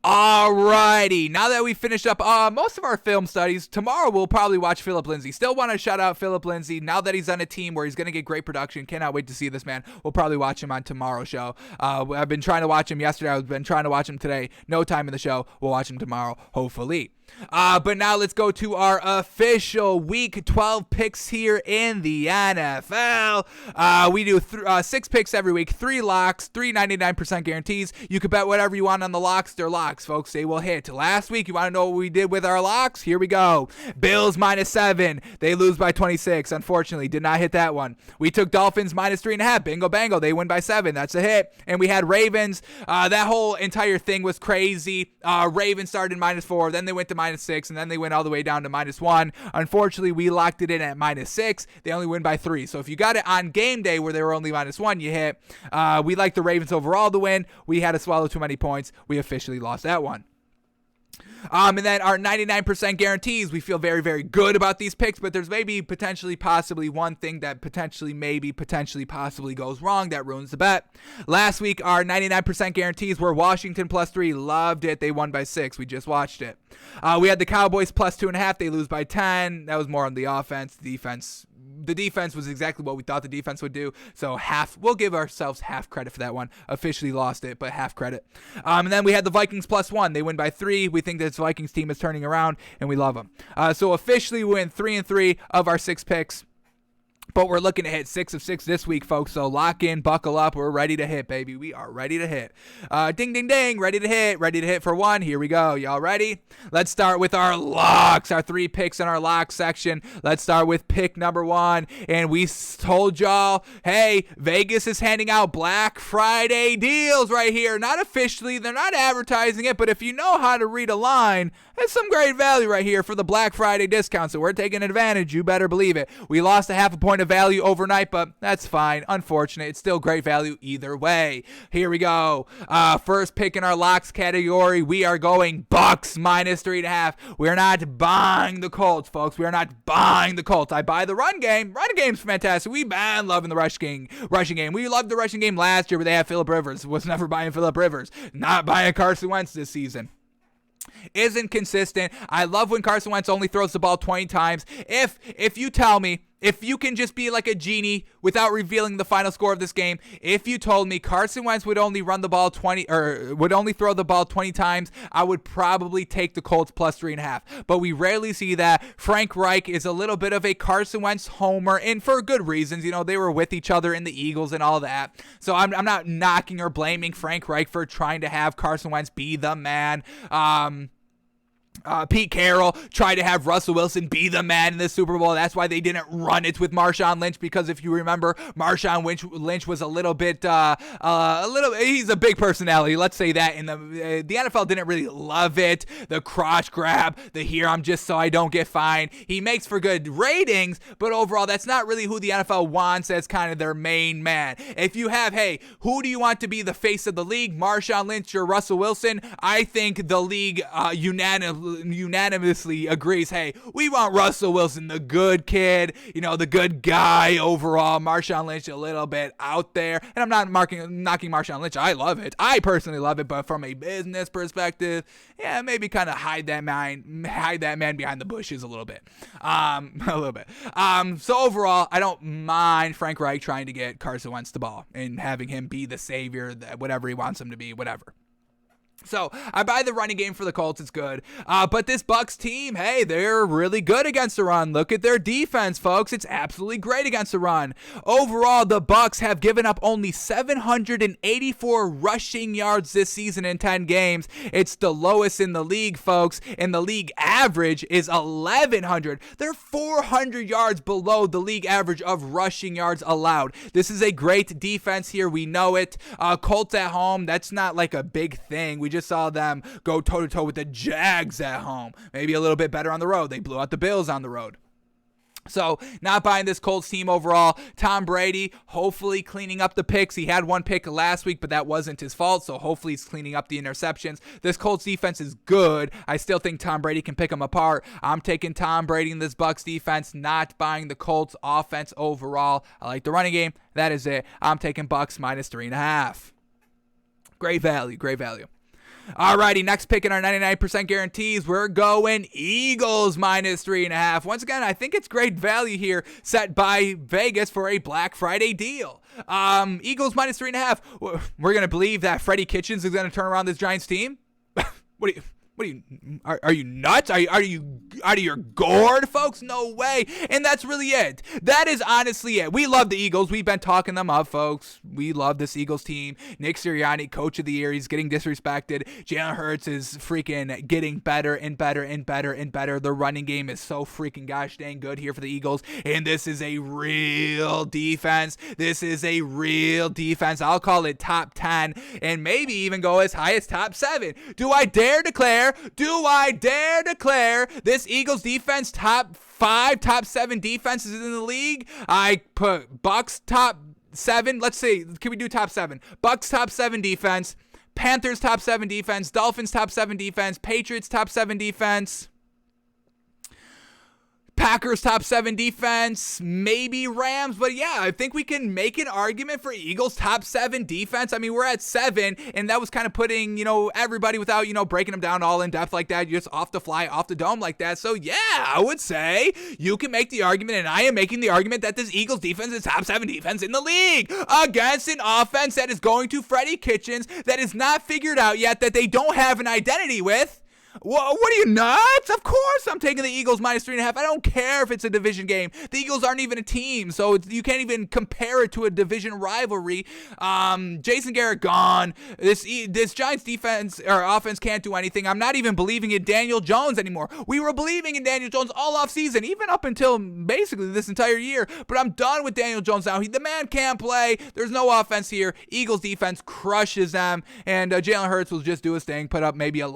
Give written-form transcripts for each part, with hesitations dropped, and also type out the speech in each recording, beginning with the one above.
Alrighty, now that we finished up most of our film studies, tomorrow we'll probably watch Philip Lindsay. Still want to shout out Philip Lindsay. Now that he's on a team where he's going to get great production, cannot wait to see this man. We'll probably watch him on tomorrow's show. I've been trying to watch him yesterday. I've been trying to watch him today. No time in the show. We'll watch him tomorrow, hopefully. But now let's go to our official Week 12 picks here in the NFL. We do 6 picks every week, 3 locks, 3 99% guarantees. You can bet whatever you want on the locks. They're locks, folks. They will hit. Last week, you want to know what we did with our locks? Here we go. Bills -7. They lose by 26. Unfortunately, did not hit that one. We took Dolphins -3.5. Bingo, bango. They win by 7. That's a hit. And we had Ravens. That whole entire thing was crazy. Ravens started -4. Then they went to -6, and then they went all the way down to -1. Unfortunately, we locked it in at -6. They only win by 3. So if you got it on game day where they were only -1, you hit. We like the Ravens overall to win. We had to swallow too many points. We officially lost that one. And then our 99% guarantees, we feel very, very good about these picks, but there's maybe potentially possibly one thing that potentially possibly goes wrong that ruins the bet. Last week, our 99% guarantees were Washington +3. Loved it. They won by 6. We just watched it. We had the Cowboys +2.5. They lose by 10. That was more on the offense. The defense was exactly what we thought the defense would do. So we'll give ourselves half credit for that one. Officially lost it, but half credit. And then we had the Vikings +1. They win by 3. We think this Vikings team is turning around, and we love them. So officially we win 3-3 of our 6 picks. But we're looking to hit 6 of 6 this week, folks. So lock in, buckle up. We're ready to hit, baby. We are ready to hit. Ding, ding, ding. Ready to hit. Ready to hit for 1. Here we go. Y'all ready? Let's start with our locks, our 3 picks in our lock section. Let's start with pick number 1. And we told y'all, hey, Vegas is handing out Black Friday deals right here. Not officially. They're not advertising it. But if you know how to read a line, there's some great value right here for the Black Friday discount. So we're taking advantage. You better believe it. We lost a half a point of value overnight, but that's fine. Unfortunate. It's still great value either way. Here we go. First pick in our locks category. We are going Bucks -3.5. We're not buying the Colts, folks. We are not buying the Colts. I buy the run game. Run game's fantastic. We've been loving the rushing game. We loved the rushing game last year where they had Phillip Rivers. Was never buying Phillip Rivers. Not buying Carson Wentz this season. Isn't consistent. I love when Carson Wentz only throws the ball 20 times. If you tell me, if you can just be like a genie without revealing the final score of this game, if you told me Carson Wentz would only run the ball 20 or would only throw the ball 20 times, I would probably take the Colts +3.5. But we rarely see that. Frank Reich is a little bit of a Carson Wentz homer, and for good reasons. You know, they were with each other in the Eagles and all that. So I'm not knocking or blaming Frank Reich for trying to have Carson Wentz be the man. Pete Carroll tried to have Russell Wilson be the man in the Super Bowl. That's why they didn't run it with Marshawn Lynch, because if you remember, Marshawn Lynch was a little bit, he's a big personality. Let's say that. And the NFL didn't really love it. The crotch grab, the here I'm just so I don't get fined. He makes for good ratings, but overall, that's not really who the NFL wants as kind of their main man. If you have, hey, who do you want to be the face of the league, Marshawn Lynch or Russell Wilson? I think the league unanimously agrees, hey, we want Russell Wilson, the good kid, the good guy overall. Marshawn Lynch a little bit out there. And I'm not knocking Marshawn Lynch. I love it. I personally love it, but from a business perspective, yeah, maybe kind of hide that man behind the bushes a little bit. So overall, I don't mind Frank Reich trying to get Carson Wentz the ball and having him be the savior, whatever he wants him to be, whatever. So I buy the running game for the Colts. It's good. But this Bucks team, hey, they're really good against the run. Look at their defense, folks. It's absolutely great against the run. Overall, the Bucks have given up only 784 rushing yards this season in 10 games. It's the lowest in the league, folks. And the league average is 1,100. They're 400 yards below the league average of rushing yards allowed. This is a great defense here. We know it. Colts at home, that's not like a big thing. We just saw them go toe-to-toe with the Jags at home. Maybe a little bit better on the road. They blew out the Bills on the road. So, not buying this Colts team overall. Tom Brady, hopefully cleaning up the picks. He had one pick last week, but that wasn't his fault, so hopefully he's cleaning up the interceptions. This Colts defense is good. I still think Tom Brady can pick them apart. I'm taking Tom Brady in this Bucks defense, not buying the Colts offense overall. I like the running game. That is it. I'm taking Bucks -3.5. Great value, great value. Alrighty, next pick in our 99% guarantees, we're going Eagles minus 3.5. Once again, I think it's great value here set by Vegas for a Black Friday deal. Eagles minus 3.5. We're going to believe that Freddie Kitchens is going to turn around this Giants team? Are you nuts? Are you out of your gourd, folks? No way. And that's really it. That is honestly it. We love the Eagles. We've been talking them up, folks. We love this Eagles team. Nick Sirianni, coach of the year. He's getting disrespected. Jalen Hurts is freaking getting better and better and better and better. The running game is so freaking gosh dang good here for the Eagles. And this is a real defense. This is a real defense. I'll call it top 10 and maybe even go as high as top 7. Do I dare declare this Eagles defense top 5, top 7 defenses in the league? I put Bucks top 7. Let's see. Can we do top 7? Bucks top 7 defense. Panthers top 7 defense. Dolphins top 7 defense. Patriots top 7 defense. Packers top 7 defense, maybe Rams, but yeah, I think we can make an argument for Eagles top 7 defense. I mean, we're at 7, and that was kind of putting, everybody without, breaking them down all in depth like that, just off the fly, off the dome like that. So yeah, I would say you can make the argument, and I am making the argument that this Eagles defense is top 7 defense in the league against an offense that is going to Freddie Kitchens that is not figured out yet, that they don't have an identity with. What are you, nuts? Of course I'm taking the Eagles minus 3.5. I don't care if it's a division game. The Eagles aren't even a team, so you can't even compare it to a division rivalry. Jason Garrett gone. This Giants defense or offense can't do anything. I'm not even believing in Daniel Jones anymore. We were believing in Daniel Jones all off season, even up until basically this entire year. But I'm done with Daniel Jones now. The man can't play. There's no offense here. Eagles defense crushes them, and Jalen Hurts will just do his thing, put up maybe a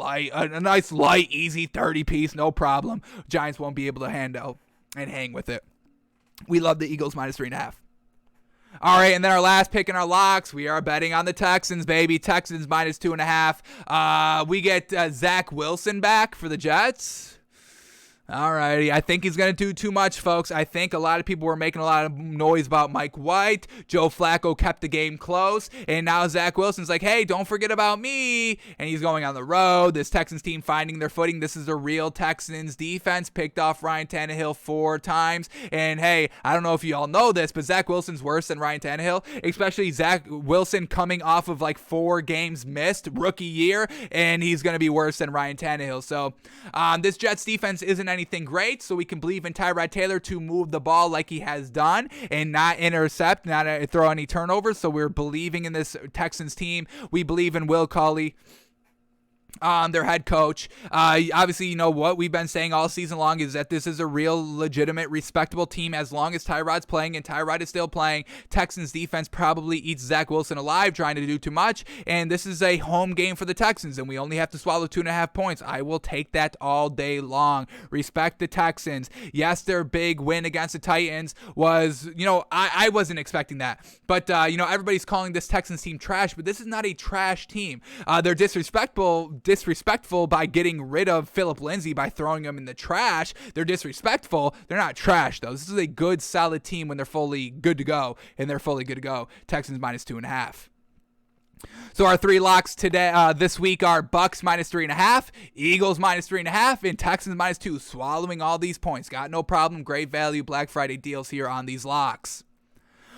nice light, easy 30 piece, no problem. Giants won't be able to handle and hang with it. We love the Eagles minus 3.5. All right, and then our last pick in our locks, we are betting on the Texans, baby. Texans minus 2.5. We get Zach Wilson back for the Jets. Alrighty, I think he's going to do too much, folks. I think a lot of people were making a lot of noise about Mike White. Joe Flacco kept the game close, and now Zach Wilson's like, hey, don't forget about me, and he's going on the road. This Texans team finding their footing. This is a real Texans defense. Picked off Ryan Tannehill 4 times, and hey, I don't know if you all know this, but Zach Wilson's worse than Ryan Tannehill, especially Zach Wilson coming off of like 4 games missed, rookie year, and he's going to be worse than Ryan Tannehill. So this Jets defense isn't anything great, so we can believe in Tyrod Taylor to move the ball like he has done and not intercept, not throw any turnovers. So we're believing in this Texans team. We believe in Will Culley, their head coach. Obviously, what we've been saying all season long is that this is a real, legitimate, respectable team as long as Tyrod's playing, and Tyrod is still playing. Texans defense probably eats Zach Wilson alive trying to do too much, and this is a home game for the Texans, and we only have to swallow 2.5 points. I will take that all day long. Respect the Texans. Yes, their big win against the Titans was, I wasn't expecting that, but, everybody's calling this Texans team trash, but this is not a trash team. They're disrespectful by getting rid of Philip Lindsay, by throwing him in the trash. They're disrespectful. They're not trash, though. This is a good, solid team when they're fully good to go, and they're fully good to go. Texans minus 2.5. So our 3 locks today, this week are Bucks minus 3.5, Eagles minus 3.5, and Texans minus 2. Swallowing all these points. Got no problem. Great value Black Friday deals here on these locks.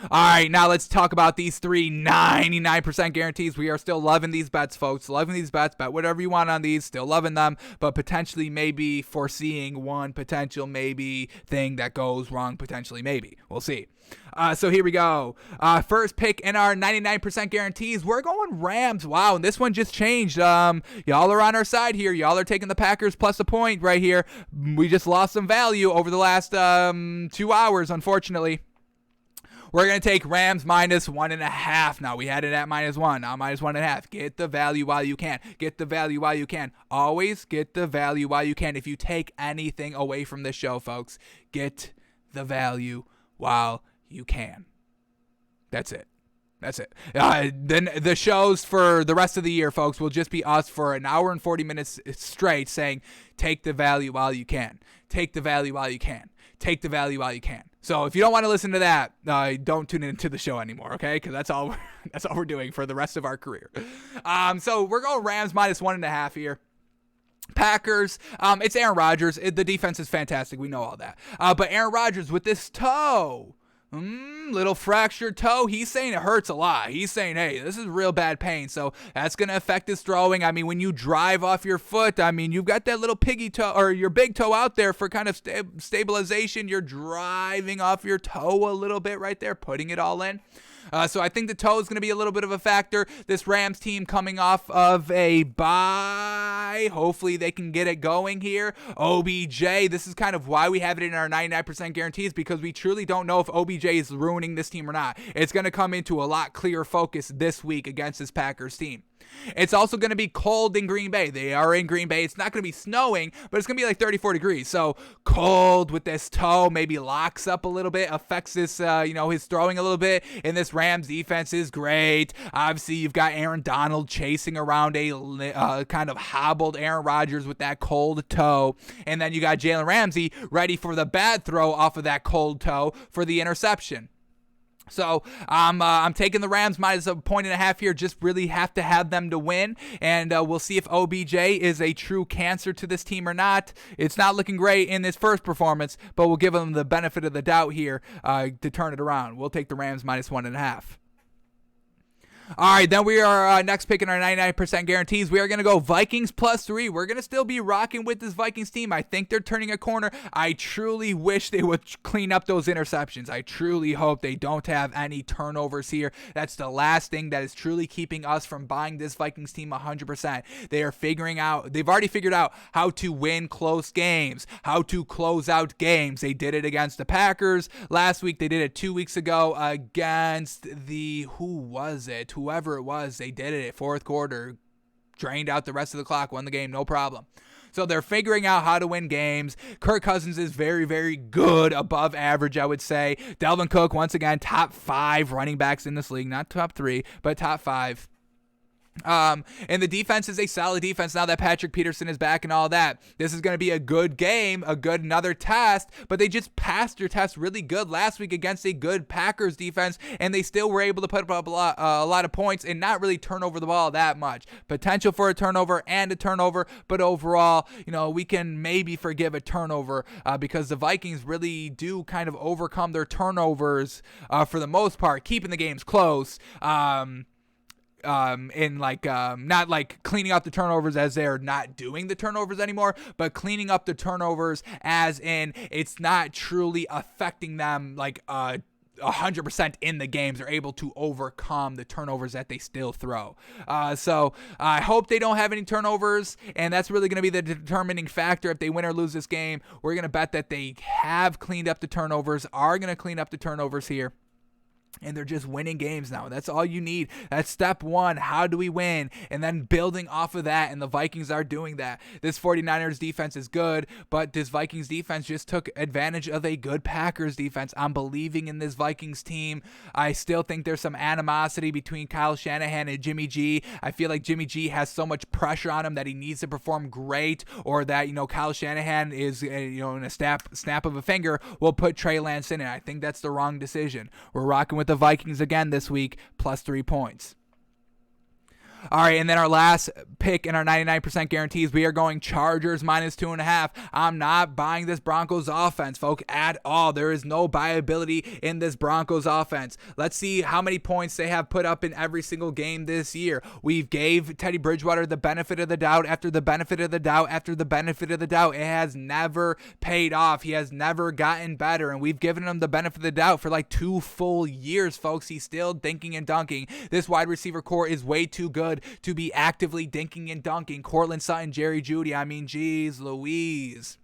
All right, now let's talk about these 3 99% guarantees. We are still loving these bets, folks. Loving these bets. Bet whatever you want on these. Still loving them, but potentially maybe foreseeing one potential maybe thing that goes wrong. Potentially maybe. We'll see. So here we go. First pick in our 99% guarantees. We're going Rams. Wow, and this one just changed. Y'all are on our side here. Y'all are taking the Packers plus a point right here. We just lost some value over the last 2 hours, unfortunately. We're going to take Rams minus 1.5. Now, we had it at -1. Now, minus 1.5. Get the value while you can. Get the value while you can. Always get the value while you can. If you take anything away from this show, folks, get the value while you can. That's it. That's it. Then the shows for the rest of the year, folks, will just be us for an hour and 40 minutes straight saying, take the value while you can. Take the value while you can. take the value while you can. So if you don't want to listen to that, don't tune into the show anymore, okay? Because that's all we're doing for the rest of our career. So we're going Rams -1.5 here. Packers, it's Aaron Rodgers. The defense is fantastic. We know all that. But Aaron Rodgers with this toe, little fractured toe, he's saying it hurts a lot. He's saying, hey, this is real bad pain. So that's going to affect his throwing. I mean, when you drive off your foot, I mean, you've got that little piggy toe or your big toe out there for kind of stabilization. You're driving off your toe a little bit right there, putting it all in. So I think the toe is going to be a little bit of a factor. This Rams team coming off of a bye. Hopefully they can get it going here. OBJ, this is kind of why we have it in our 99% guarantees, because we truly don't know if OBJ is ruining this team or not. It's going to come into a lot clearer focus this week against this Packers team. It's also going to be cold in Green Bay. They are in Green Bay. It's not going to be snowing, but it's going to be like 34 degrees. So cold with this toe, maybe locks up a little bit, affects this, his throwing a little bit. And this Rams defense is great. Obviously, you've got Aaron Donald chasing around a kind of hobbled Aaron Rodgers with that cold toe. And then you got Jalen Ramsey ready for the bad throw off of that cold toe for the interception. So I'm taking the Rams -1.5 here. Just really have to have them to win, and we'll see if OBJ is a true cancer to this team or not. It's not looking great in this first performance, but we'll give them the benefit of the doubt here to turn it around. We'll take the Rams -1.5. All right, then we are next picking our 99% guarantees. We are going to go Vikings +3. We're going to still be rocking with this Vikings team. I think they're turning a corner. I truly wish they would clean up those interceptions. I truly hope they don't have any turnovers here. That's the last thing that is truly keeping us from buying this Vikings team 100%. They've already figured out how to win close games, how to close out games. They did it against the Packers last week. They did it 2 weeks ago against whoever it was. They did it at fourth quarter, drained out the rest of the clock, won the game, no problem. So they're figuring out how to win games. Kirk Cousins is very, very good, above average, I would say. Dalvin Cook, once again, top 5 running backs in this league. Not top 3, but top 5. And the defense is a solid defense now that Patrick Peterson is back and all that. This is going to be a good game, another test, but they just passed their test really good last week against a good Packers defense, and they still were able to put up a lot of points and not really turn over the ball that much. Potential for a turnover and a turnover, but overall, we can maybe forgive a turnover because the Vikings really do kind of overcome their turnovers for the most part, keeping the games close. Not like cleaning up the turnovers as they're not doing the turnovers anymore, but cleaning up the turnovers as in it's not truly affecting them like 100% in the games. They're able to overcome the turnovers that they still throw. So I hope they don't have any turnovers, and that's really going to be the determining factor if they win or lose this game. We're going to bet that they have cleaned up the turnovers, are going to clean up the turnovers here. And they're just winning games now. That's all you need. That's step one. How do we win? And then building off of that, and the Vikings are doing that. This 49ers defense is good, but this Vikings defense just took advantage of a good Packers defense. I'm believing in this Vikings team. I still think there's some animosity between Kyle Shanahan and Jimmy G. I feel like Jimmy G has so much pressure on him that he needs to perform great, or that, Kyle Shanahan is, in a snap of a finger, will put Trey Lance in it. I think that's the wrong decision. We're rocking with the Vikings again this week, +3 points. All right, and then our last pick in our 99% guarantees, we are going Chargers -2.5. I'm not buying this Broncos offense, folks, at all. There is no buyability in this Broncos offense. Let's see how many points they have put up in every single game this year. We've gave Teddy Bridgewater the benefit of the doubt after the benefit of the doubt after the benefit of the doubt. It has never paid off. He has never gotten better, and we've given him the benefit of the doubt for like 2 full years, folks. He's still dinking and dunking. This wide receiver core is way too good to be actively dinking and dunking. Cortland Sutton, Jerry Jeudy, geez Louise.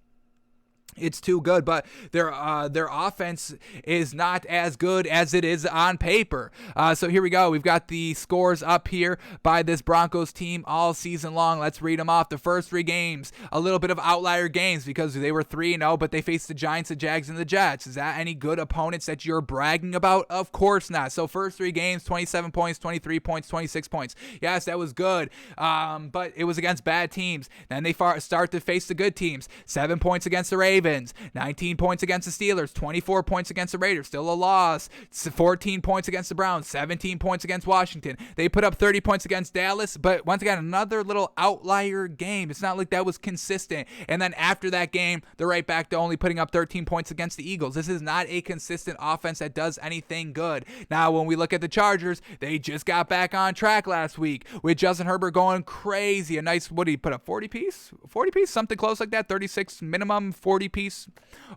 It's too good, but their offense is not as good as it is on paper. So here we go. We've got the scores up here by this Broncos team all season long. Let's read them off. The first 3 games, a little bit of outlier games because they were 3-0, but they faced the Giants, the Jags, and the Jets. Is that any good opponents that you're bragging about? Of course not. So first 3 games, 27 points, 23 points, 26 points. Yes, that was good, but it was against bad teams. Then they start to face the good teams. 7 points against the Ravens. Ravens, 19 points against the Steelers, 24 points against the Raiders, still a loss. 14 points against the Browns, 17 points against Washington. They put up 30 points against Dallas, but once again, another little outlier game. It's not like that was consistent. And then after that game, they're right back to only putting up 13 points against the Eagles. This is not a consistent offense that does anything good. Now, when we look at the Chargers, they just got back on track last week with Justin Herbert going crazy. A nice, what did he put up, 40 piece? 40 piece? Something close like that, 36 minimum, 40 piece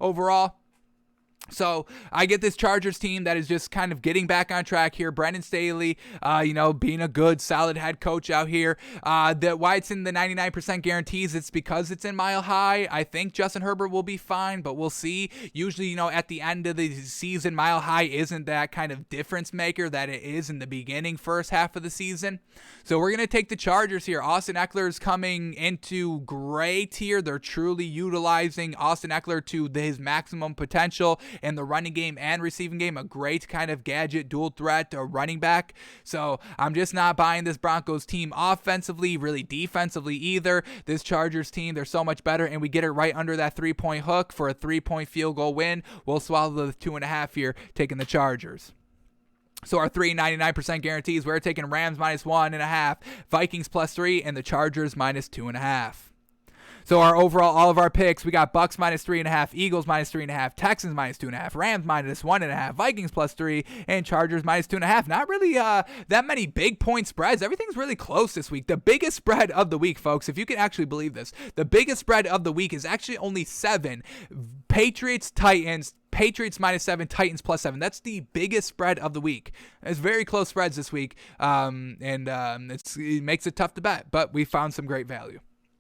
overall. So I get this Chargers team that is just kind of getting back on track here. Brandon Staley, being a good, solid head coach out here. Why it's in the 99% guarantees, it's because it's in Mile High. I think Justin Herbert will be fine, but we'll see. Usually, at the end of the season, Mile High isn't that kind of difference maker that it is in the beginning, first half of the season. So we're going to take the Chargers here. Austin Eckler is coming into great here. They're truly utilizing Austin Eckler to his maximum potential in the running game and receiving game. A great kind of gadget dual threat running back. So I'm just not buying this Broncos team offensively, really defensively either. This Chargers team, they're so much better, and we get it right under that 3-point hook for a 3-point field goal win. We'll swallow the 2.5 here, taking the Chargers. So our 3.99% guarantees, we're taking Rams -1.5, Vikings +3, and the Chargers -2.5. So our overall, all of our picks, we got Bucks -3.5, Eagles -3.5, Texans -2.5, Rams -1.5, Vikings +3, and Chargers -2.5. Not really that many big point spreads. Everything's really close this week. The biggest spread of the week, folks, if you can actually believe this, the biggest spread of the week is actually only 7. Patriots, Titans, Patriots -7, Titans +7. That's the biggest spread of the week. It's very close spreads this week, and it makes it tough to bet, but we found some great value.